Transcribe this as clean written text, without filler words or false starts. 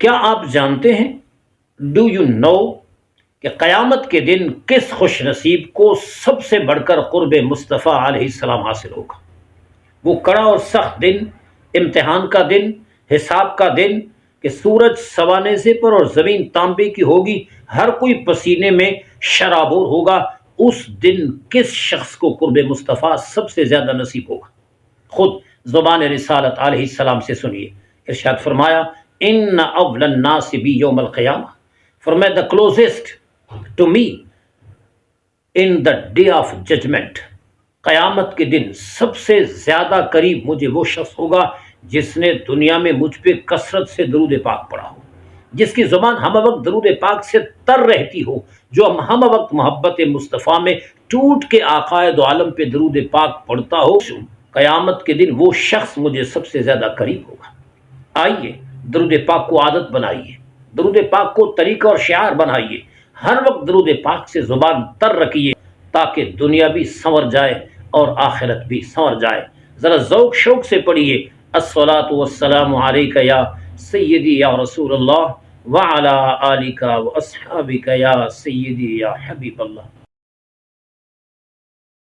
کیا آپ جانتے ہیں، ڈو یو نو، کہ قیامت کے دن کس خوش نصیب کو سب سے بڑھ کر قرب مصطفیٰ علیہ السلام حاصل ہوگا؟ وہ کڑا اور سخت دن، امتحان کا دن، حساب کا دن، کہ سورج سوانے سے پر اور زمین تانبے کی ہوگی، ہر کوئی پسینے میں شرابور ہوگا۔ اس دن کس شخص کو قرب مصطفیٰ سب سے زیادہ نصیب ہوگا؟ خود زبان رسالت علیہ السلام سے سنیے۔ ارشاد فرمایا، ان اول الناس بی یوم القیامہ، فرمایا the closest to me in the day of judgment، قیامت کے دن سب سے زیادہ قریب مجھے وہ شخص ہوگا جس نے دنیا میں مجھ پہ کثرت سے درود پاک پڑھا ہو، جس کی زبان ہم وقت درود پاک سے تر رہتی ہو، جو ہم وقت محبت مصطفیٰ میں ٹوٹ کے آقائے دو عالم پہ درود پاک پڑھتا ہو۔ قیامت کے دن وہ شخص مجھے سب سے زیادہ قریب ہوگا۔ آئیے درود پاک کو عادت بنائیے، درود پاک کو طریقہ اور شعار بنائیے، ہر وقت درود پاک سے زبان تر رکھیے تاکہ دنیا بھی سنور جائے اور آخرت بھی سنور جائے۔ ذرا ذوق شوق سے پڑھیے، الصلاۃ والسلام علیک یا سیدی یا رسول اللہ وعلی آلک واصحابک یا سیدی یا حبیب اللہ۔